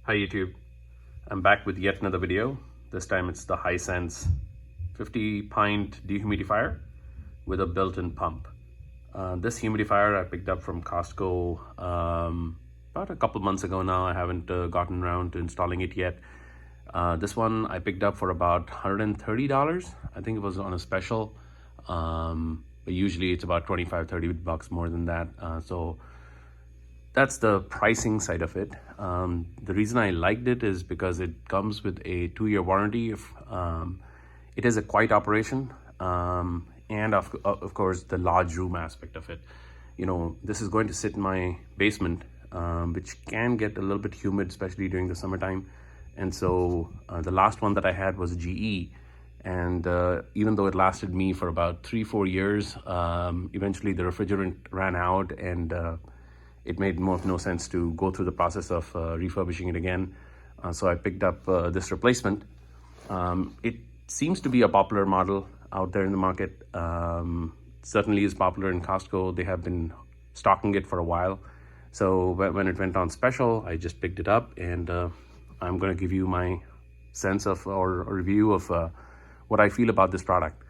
Hi YouTube, I'm back with yet another video. This time it's the Hisense 50-pint dehumidifier with a built-in pump. This humidifier I picked up from Costco about a couple months ago now. I haven't gotten around to installing it yet. This one I picked up for about $130. I think it was on a special, but usually it's about $25-30 more than that. So that's the pricing side of it. The reason I liked it is because it comes with a 2-year warranty. It is a quiet operation, and of course the large room aspect of it. You know, this is going to sit in my basement, which can get a little bit humid, especially during the summertime. And so the last one that I had was GE, and even though it lasted me for about 3-4 years, eventually the refrigerant ran out, and it made no sense to go through the process of refurbishing it again. So I picked up this replacement. It seems to be a popular model out there in the market. Certainly is popular in Costco. They have been stocking it for a while. So when it went on special, I just picked it up, and I'm going to give you my sense of or review of what I feel about this product.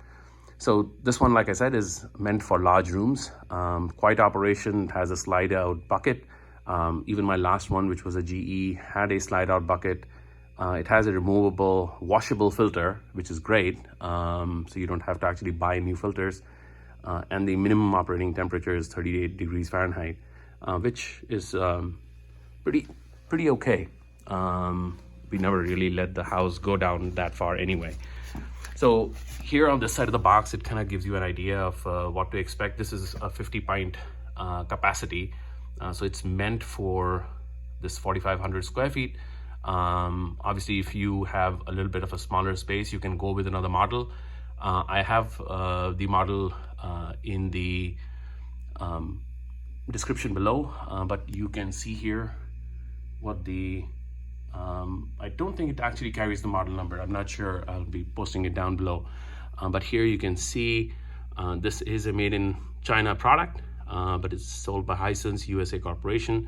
So this one, like I said, is meant for large rooms. Quiet operation, has a slide out bucket. Even my last one, which was a GE, had a slide out bucket. It has a removable washable filter, which is great. So you don't have to actually buy new filters. And the minimum operating temperature is 38 degrees Fahrenheit, which is pretty okay. We never really let the house go down that far anyway. So here on this side of the box, it kind of gives you an idea of what to expect. This is a 50-pint capacity. So it's meant for this 4,500 square feet. Obviously, if you have a little bit of a smaller space, you can go with another model. I have the model in the description below, but you can see here what the I don't think it actually carries the model number. I'm not sure. I'll be posting it down below. But here you can see this is a made in China product, but it's sold by Hisense USA Corporation,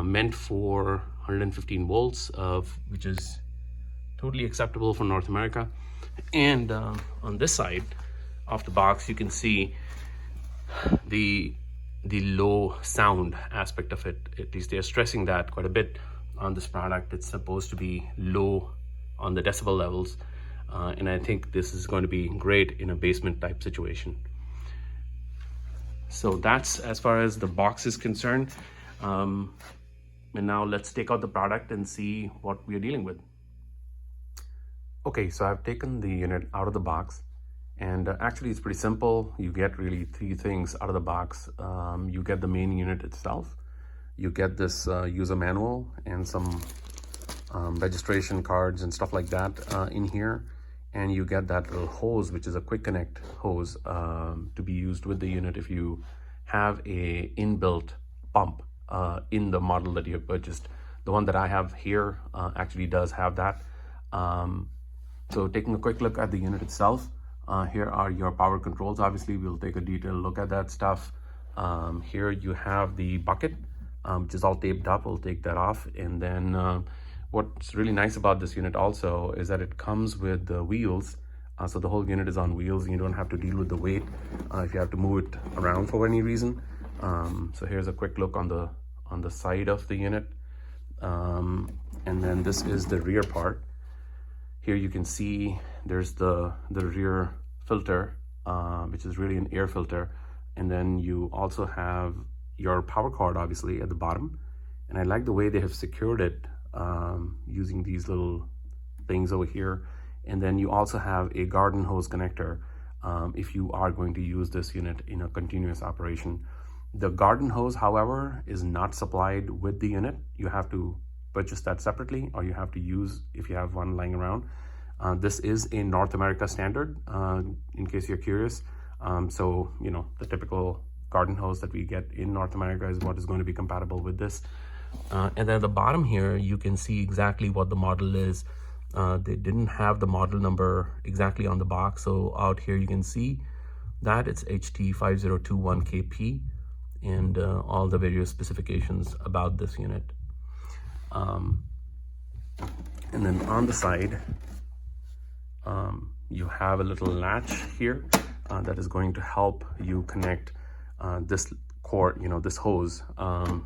meant for 115 volts, which is totally acceptable for North America. And on this side of the box, you can see the low sound aspect of it. At least they're stressing that quite a bit on this product. It's supposed to be low on the decibel levels, and I think this is going to be great in a basement type situation. So that's as far as the box is concerned. And now let's take out the product and see what we are dealing with. Okay, so I've taken the unit out of the box, and actually it's pretty simple. You get really 3 things out of the box. You get the main unit itself. You get this user manual and some registration cards and stuff like that in here. And you get that little hose, which is a quick connect hose to be used with the unit if you have a inbuilt pump in the model that you have purchased. The one that I have here actually does have that. So taking a quick look at the unit itself, here are your power controls. Obviously, we'll take a detailed look at that stuff. Here you have the bucket, which is all taped up. We'll take that off. And then what's really nice about this unit also is that it comes with the wheels. So the whole unit is on wheels, and you don't have to deal with the weight if you have to move it around for any reason. So here's a quick look on the side of the unit. And then this is the rear part. Here you can see there's the rear filter, which is really an air filter. And then you also have your power cord obviously at the bottom, and I like the way they have secured it using these little things over here. And then you also have a garden hose connector if you are going to use this unit in a continuous operation. The garden hose, however, is not supplied with the unit. You have to purchase that separately, or you have to use if you have one lying around. This is a North America standard, in case you're curious. So, you know, the typical garden hose that we get in North America is what is going to be compatible with this. And then at the bottom here, you can see exactly what the model is. They didn't have the model number exactly on the box. So out here, you can see that it's HT5021KP and all the various specifications about this unit. And then on the side, you have a little latch here that is going to help you connect this cord, this hose,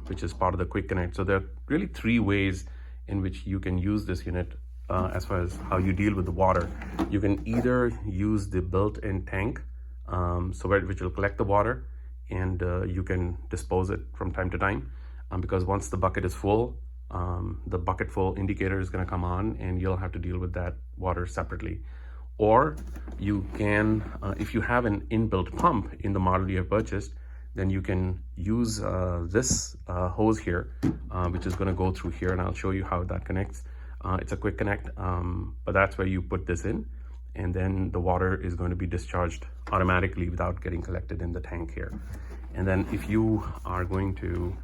which is part of the quick connect. So there are really three ways in which you can use this unit as far as how you deal with the water. You can either use the built-in tank, which will collect the water, and you can dispose it from time to time, because once the bucket is full, the bucket full indicator is going to come on, and you'll have to deal with that water separately. Or you can, if you have an inbuilt pump in the model you have purchased, then you can use this hose here, which is going to go through here, and I'll show you how that connects. It's a quick connect, but that's where you put this in, and then the water is going to be discharged automatically without getting collected in the tank here. And then if you are going to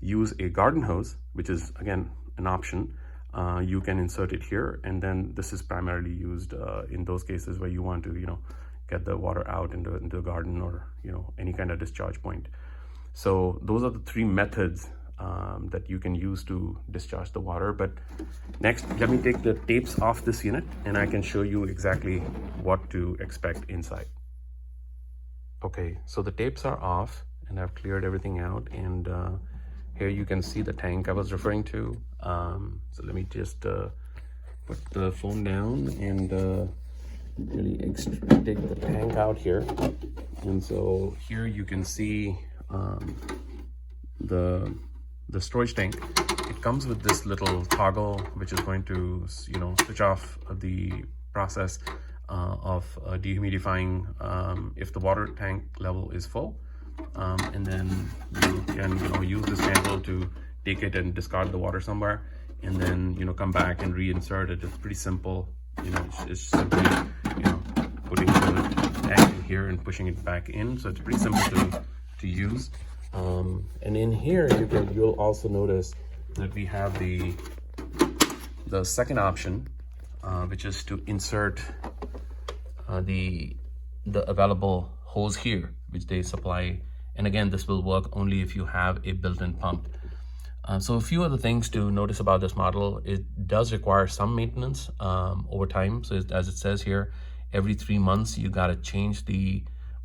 use a garden hose, which is again an option, you can insert it here, and then this is primarily used in those cases where you want to, get the water out into the garden, or any kind of discharge point. So those are the three methods that you can use to discharge the water. But next, let me take the tapes off this unit, and I can show you exactly what to expect inside. Okay, so the tapes are off, and I've cleared everything out, and here you can see the tank I was referring to. So let me just put the phone down and really take the tank out here. And so here you can see the storage tank. It comes with this little toggle, which is going to switch off the process of dehumidifying if the water tank level is full. And then you can use this handle to take it and discard the water somewhere, and then come back and reinsert it. It's pretty simple. It's simply putting the tank in here and pushing it back in. So it's pretty simple to use. And in here you'll also notice that we have the second option, which is to insert the available hose here, which they supply. And again, this will work only if you have a built-in pump. So a few other things to notice about this model: it does require some maintenance over time. So as it says here, every 3 months you got to change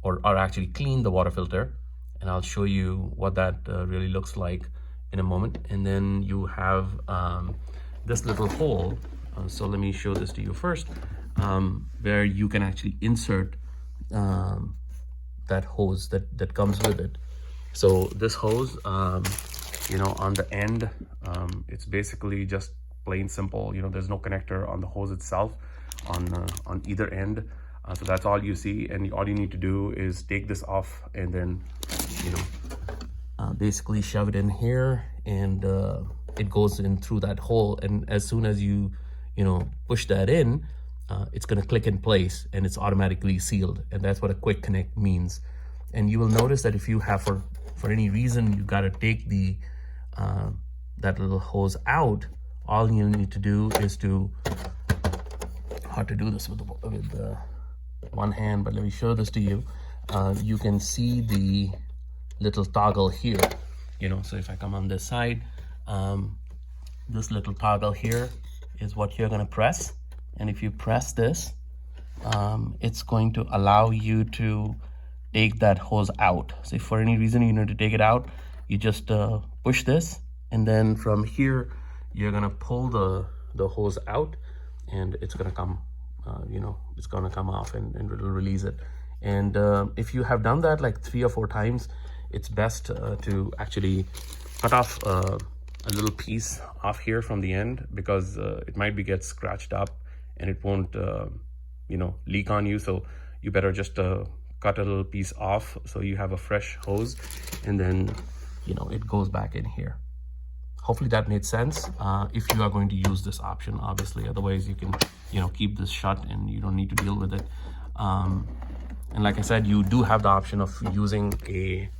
or actually clean the water filter. And I'll show you what that really looks like in a moment. And then you have this little hole. So let me show this to you first, where you can actually insert that hose that comes with it. So this hose, on the end, it's basically just plain simple. There's no connector on the hose itself on either end. So that's all you see, and all you need to do is take this off and then basically shove it in here, and it goes in through that hole. And as soon as you push that in, it's going to click in place, and it's automatically sealed. And that's what a quick connect means. And you will notice that if you have for any reason you got to take that little hose out, all you need to do is hard to do this with one hand, but let me show this to you. You can see the little toggle here. So if I come on this side, this little toggle here is what you're going to press. And if you press this, it's going to allow you to take that hose out. So if for any reason you need to take it out, you just push this, and then from here you're going to pull the hose out, and it's going to come it's going to come off, and it'll release it. And if you have done that like 3 or 4 times, it's best to actually cut off a little piece off here from the end, because it might get scratched up and it won't leak on you. So you better just cut a little piece off so you have a fresh hose, and then it goes back in here. Hopefully that made sense. If you are going to use this option, obviously, otherwise you can keep this shut and you don't need to deal with it. And like I said, you do have the option of using a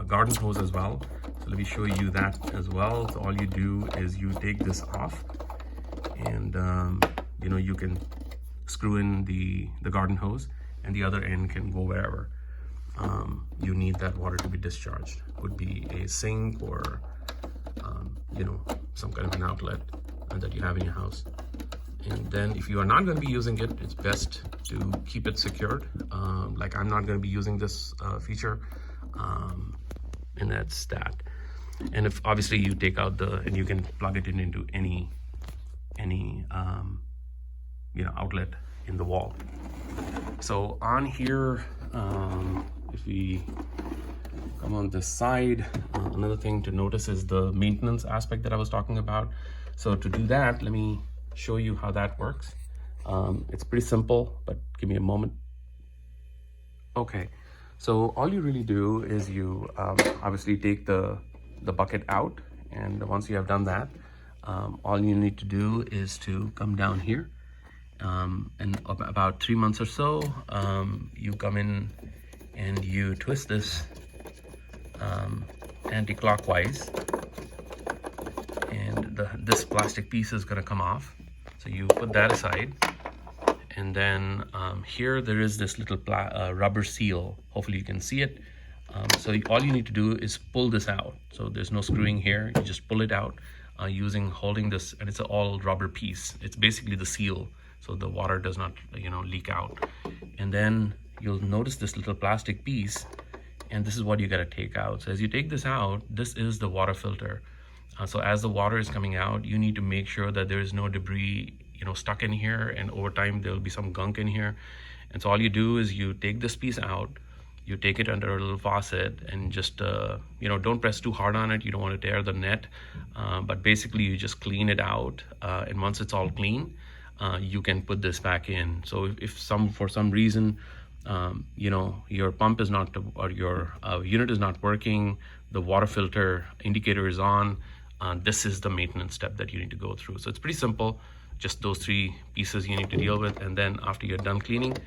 garden hose as well. So let me show you that as well. So all you do is you take this off, and you can screw in the garden hose, and the other end can go wherever you need that water to be discharged. Could be a sink or some kind of an outlet that you have in your house. And then if you are not going to be using it, it's best to keep it secured. Like I'm not going to be using this feature, and that's that. And if obviously you take out and you can plug it into any outlet in the wall. So on here, if we come on this side, another thing to notice is the maintenance aspect that I was talking about. So to do that, let me show you how that works. It's pretty simple, but give me a moment. Okay, so all you really do is you obviously take the bucket out, and once you have done that, all you need to do is to come down here, and about 3 months or so, you come in and you twist this anti-clockwise, and this plastic piece is going to come off. So you put that aside, and then here there is this little rubber seal. Hopefully you can see it. So all you need to do is pull this out. So there's no screwing here. You just pull it out holding this, and it's an all rubber piece. It's basically the seal, so the water does not leak out. And then you'll notice this little plastic piece, and this is what you got to take out. So as you take this out, this is the water filter. So as the water is coming out, you need to make sure that there is no debris stuck in here, and over time there'll be some gunk in here. And so all you do is you take this piece out, you take it under a little faucet, and just don't press too hard on it. You don't want to tear the net, but basically you just clean it out, and once it's all clean, you can put this back in. So if for some reason your pump is not, or your unit is not working, the water filter indicator is on, this is the maintenance step that you need to go through. So it's pretty simple, just those 3 pieces you need to deal with. And then after you're done cleaning,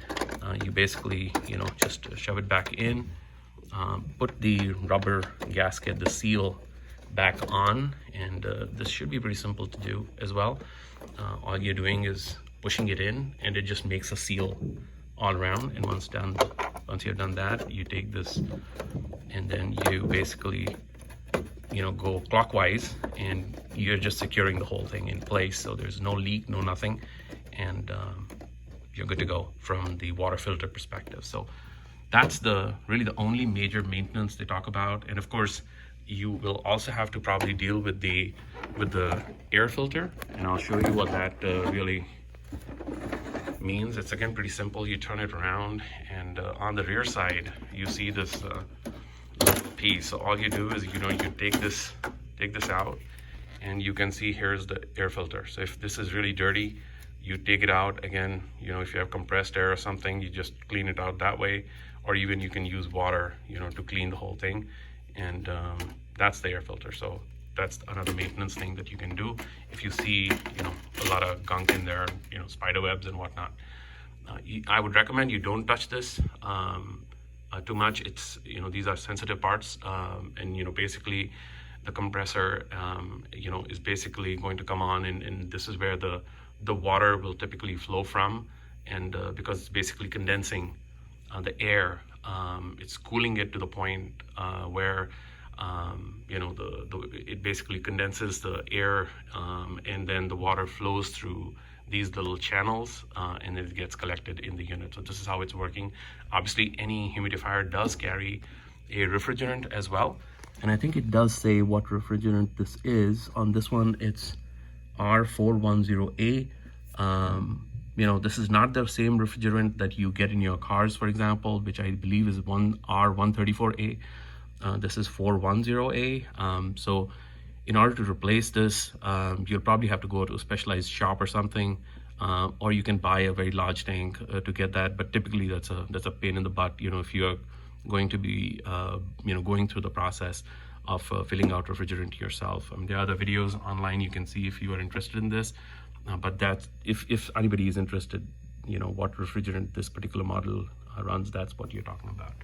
you basically just shove it back in, put the rubber gasket, the seal, back on, and this should be pretty simple to do as well. All you're doing is pushing it in, and it just makes a seal all around. And once you've done that, you take this, and then you basically go clockwise, and you're just securing the whole thing in place, so there's no leak, no nothing, and you're good to go from the water filter perspective. So that's really the only major maintenance they talk about. And of course, you will also have to probably deal with the air filter, and I'll show you what that really means. It's again pretty simple. You turn it around, and on the rear side you see this little piece. So all you do is you take this out, and you can see here's the air filter. So if this is really dirty, you take it out. Again, if you have compressed air or something, you just clean it out that way, or even you can use water to clean the whole thing. And that's the air filter. So that's another maintenance thing that you can do if you see a lot of gunk in there, spider webs and whatnot. I would recommend you don't touch this too much. It's these are sensitive parts, and basically the compressor is basically going to come on, and this is where the water will typically flow from, and because it's basically condensing the air, it's cooling it to the point where it basically condenses the air, and then the water flows through these little channels, and it gets collected in the unit. So this is how it's working. Obviously, any humidifier does carry a refrigerant as well, and I think it does say what refrigerant this is. On this one, it's R410A. This is not the same refrigerant that you get in your cars, for example, which I believe is R134A. This is 410A. So in order to replace this, you'll probably have to go to a specialized shop or something, or you can buy a very large tank to get that. But typically that's a pain in the butt, if you're going to be going through the process of filling out refrigerant yourself. There are other videos online you can see if you are interested in this, but that's if anybody is interested, what refrigerant this particular model runs, that's what you're talking about.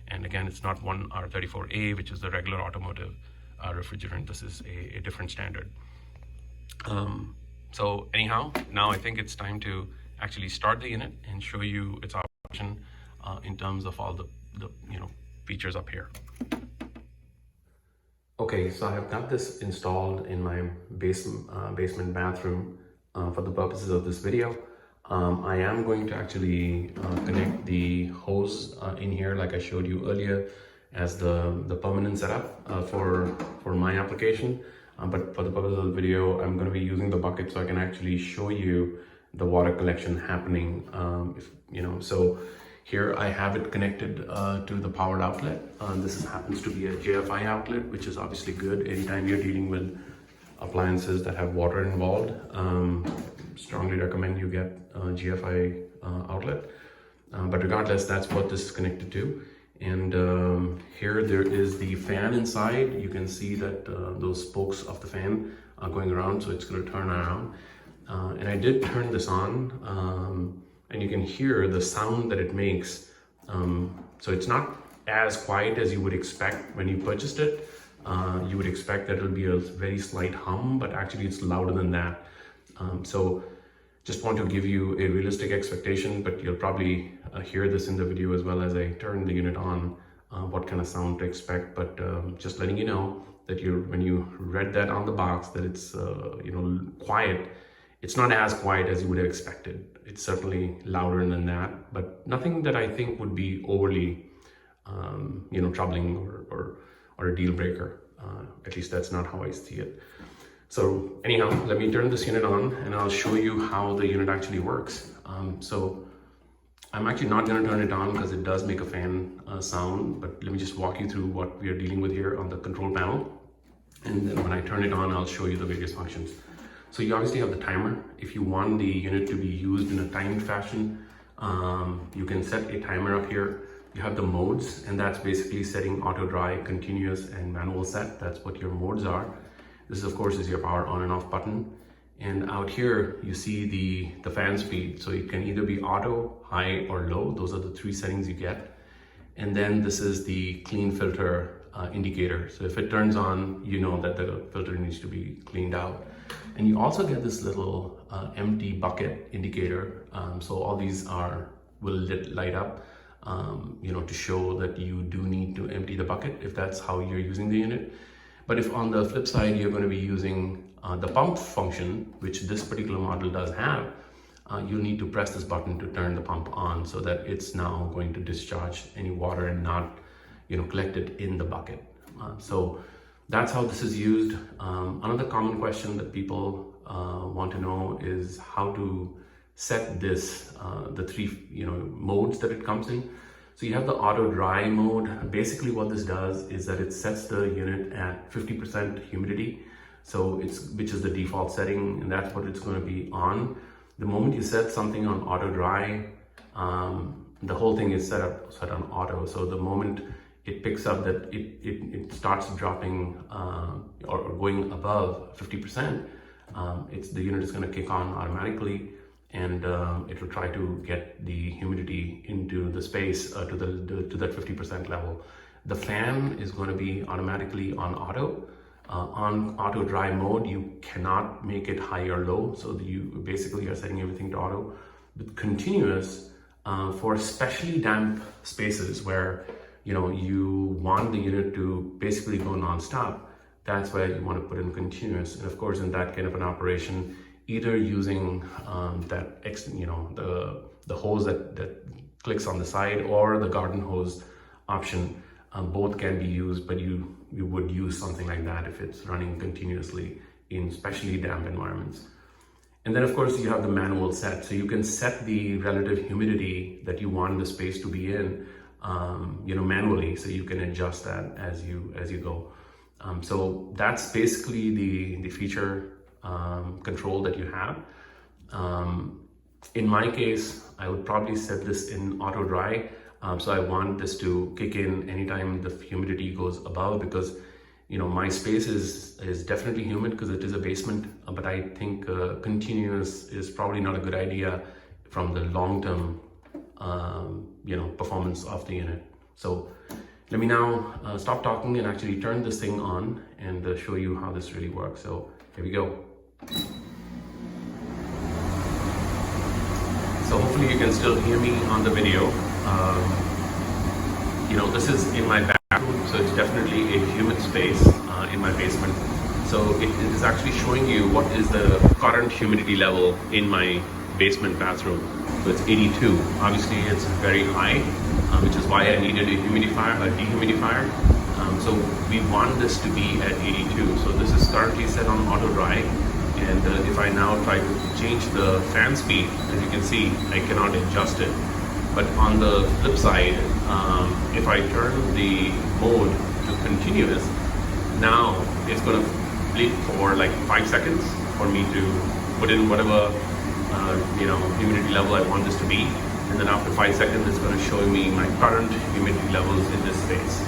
And again, it's not one R34A, which is the regular automotive refrigerant. This is a different standard. So anyhow, now I think it's time to actually start the unit and show you its operation in terms of all the features up here. Okay, so I have got this installed in my basement bathroom for the purposes of this video. I am going to actually connect the hose in here like I showed you earlier as the permanent setup for my application. But for the purpose of the video, I'm going to be using the bucket so I can actually show you the water collection happening. So here I have it connected to the powered outlet. This happens to be a JFI outlet, which is obviously good anytime you're dealing with appliances that have water involved. Strongly recommend you get a GFI outlet. But regardless, that's what this is connected to. And here there is the fan inside. You can see that those spokes of the fan are going around, so it's going to turn around. And I did turn this on, and you can hear the sound that it makes. So it's not as quiet as you would expect when you purchased it. You would expect that it'll be a very slight hum, but actually it's louder than that. So just want to give you a realistic expectation, but you'll probably hear this in the video as well as I turn the unit on, what kind of sound to expect. But just letting you know that when you read that on the box, that it's quiet. It's not as quiet as you would have expected. It's certainly louder than that, but nothing that I think would be overly, troubling or a deal breaker. At least that's not how I see it. So anyhow, let me turn this unit on and I'll show you how the unit actually works. So I'm actually not going to turn it on because it does make a fan sound, but let me just walk you through what we are dealing with here on the control panel. And then when I turn it on, I'll show you the various functions. So you obviously have the timer. If you want the unit to be used in a timed fashion, you can set a timer up here. You have the modes, and that's basically setting auto dry, continuous, and manual set. That's what your modes are. This, of course, is your power on and off button. And out here, you see the fan speed. So it can either be auto, high, or low. Those are the three settings you get. And then this is the clean filter indicator. So if it turns on, you know that the filter needs to be cleaned out. And you also get this little empty bucket indicator. So all these will light up, to show that you do need to empty the bucket if that's how you're using the unit. But if on the flip side, you're going to be using the pump function, which this particular model does have, you'll need to press this button to turn the pump on so that it's now going to discharge any water and not, collect it in the bucket. So that's how this is used. Another common question that people want to know is how to set this, the three modes that it comes in. So you have the auto dry mode. Basically what this does is that it sets the unit at 50% humidity. So which is the default setting, and that's what it's going to be on. The moment you set something on auto dry, the whole thing is set on auto. So the moment it picks up that it starts dropping or going above 50%, the unit is going to kick on automatically, and it will try to get the humidity into the space to that 50% level. The fan is going to be automatically on auto. On auto dry mode, you cannot make it high or low, so you basically are setting everything to auto. With continuous, for especially damp spaces where you want the unit to basically go non-stop, that's where you want to put in continuous. And of course, in that kind of an operation, either using the hose that clicks on the side or the garden hose option, both can be used, but you would use something like that if it's running continuously in especially damp environments. And then of course you have the manual set, so you can set the relative humidity that you want the space to be in, manually, so you can adjust that as you go. So that's basically the feature control that you have. In my case, I would probably set this in auto dry. So I want this to kick in anytime the humidity goes above, because my space is definitely humid because it is a basement, but I think continuous is probably not a good idea from the long-term performance of the unit. So let me now stop talking and actually turn this thing on and show you how this really works. So here we go. So hopefully you can still hear me on the video. This is in my bathroom, so it's definitely actually a humid space in my basement. So it is actually showing you what is the current humidity level in my basement bathroom. So it's 82. Obviously it's very high, which is why I needed a dehumidifier. So we want this to be at 82. So this is currently set on auto dry. And if I now try to change the fan speed, as you can see, I cannot adjust it. But on the flip side, if I turn the mode to continuous, now it's going to bleed for like 5 seconds for me to put in whatever humidity level I want this to be. And then after 5 seconds, it's going to show me my current humidity levels in this space.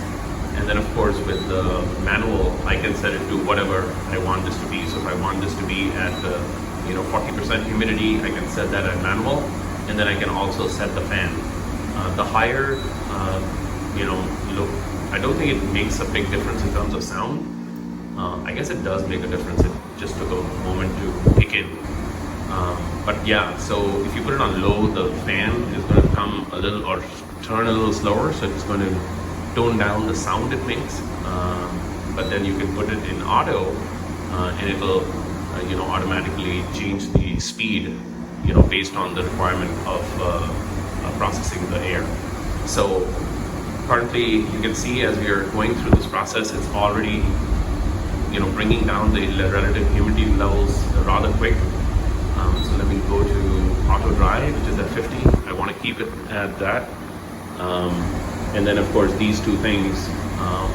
And then of course with the manual, I can set it to whatever I want this to be. So if I want this to be at 40% humidity, I can set that at manual. And then I can also set the fan. The higher, look, I don't think it makes a big difference in terms of sound. I guess it does make a difference. It just took a moment to kick in. But yeah, so if you put it on low, the fan is going to come a little or turn a little slower. So it's going to tone down the sound it makes. But then you can put it in auto and it will, automatically change the speed, based on the requirement of processing the air. So currently you can see as we are going through this process, it's already, bringing down the relative humidity levels rather quick. So let me go to auto dry, which is at 50. I want to keep it at that. And then of course these two things,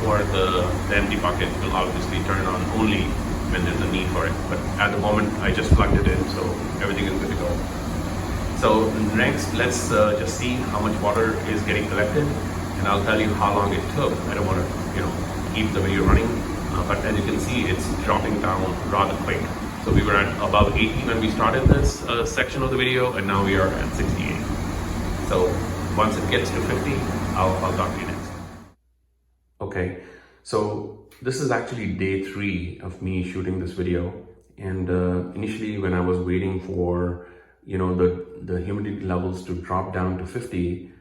or the empty bucket will obviously turn on only when there's a need for it. But at the moment I just plugged it in, so everything is good to go. So next, let's just see how much water is getting collected, and I'll tell you how long it took. I don't want to, keep the video running, but as you can see, it's dropping down rather quick. So we were at above 80 when we started this section of the video, and now we are at 68. So once it gets to 50, I'll talk to you next. Okay, so this is actually day 3 of me shooting this video, and initially when I was waiting for the humidity levels to drop down to 50,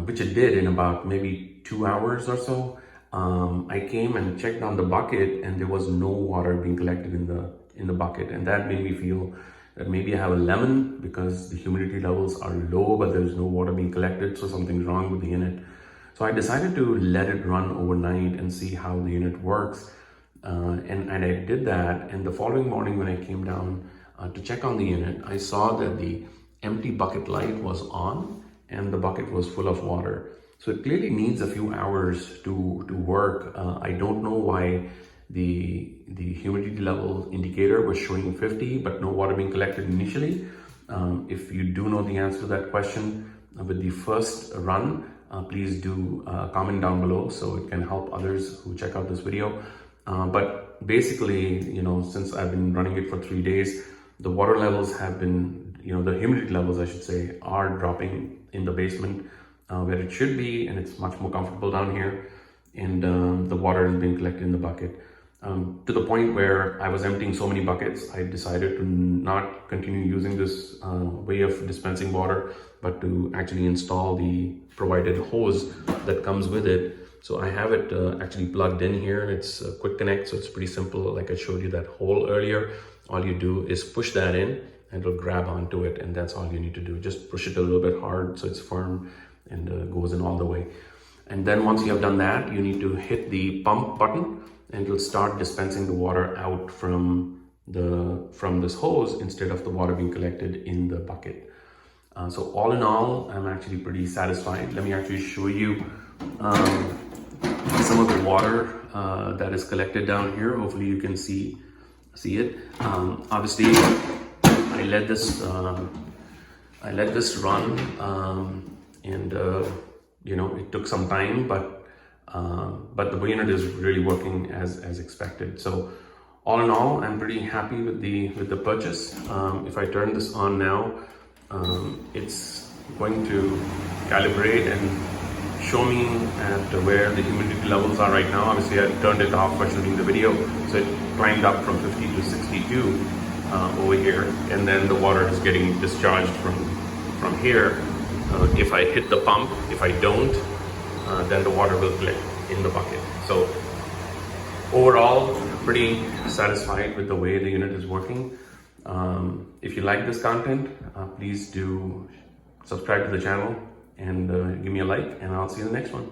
which it did in about maybe 2 hours or so, I came and checked on the bucket, and there was no water being collected in the bucket, and that made me feel that maybe I have a lemon because the humidity levels are low, but there's no water being collected, so something's wrong with the unit. So I decided to let it run overnight and see how the unit works, and I did that. And the following morning when I came down to check on the unit, I saw that the empty bucket light was on and the bucket was full of water. So it clearly needs a few hours to work. I don't know why the humidity level indicator was showing 50 but no water being collected initially. If you do know the answer to that question with the first run, please do comment down below so it can help others who check out this video. But basically, since I've been running it for 3 days, the water levels have been, the humidity levels, I should say, are dropping in the basement where it should be, and it's much more comfortable down here. And the water is being collected in the bucket. To the point where I was emptying so many buckets, I decided to not continue using this way of dispensing water, but to actually install the provided hose that comes with it. So I have it actually plugged in here, and it's a quick connect, so it's pretty simple. Like I showed you that hole earlier, all you do is push that in and it'll grab onto it, and that's all you need to do. Just push it a little bit hard so it's firm and goes in all the way. And then once you have done that, you need to hit the pump button and it'll start dispensing the water out from this hose instead of the water being collected in the bucket. So all in all, I'm actually pretty satisfied. Let me actually show you some of the water that is collected down here. Hopefully you can see it. Obviously, I let this run, and it took some time, but the unit is really working as expected. So all in all, I'm pretty happy with the purchase. If I turn this on now, it's going to calibrate and show me at where the humidity levels are right now. Obviously, I turned it off by shooting the video, so it climbed up from 50 to 62 over here, and then the water is getting discharged from here. If I hit the pump, if I don't, then the water will collect in the bucket. So Overall, pretty satisfied with the way the unit is working. If you like this content, please do subscribe to the channel and give me a like, and I'll see you in the next one.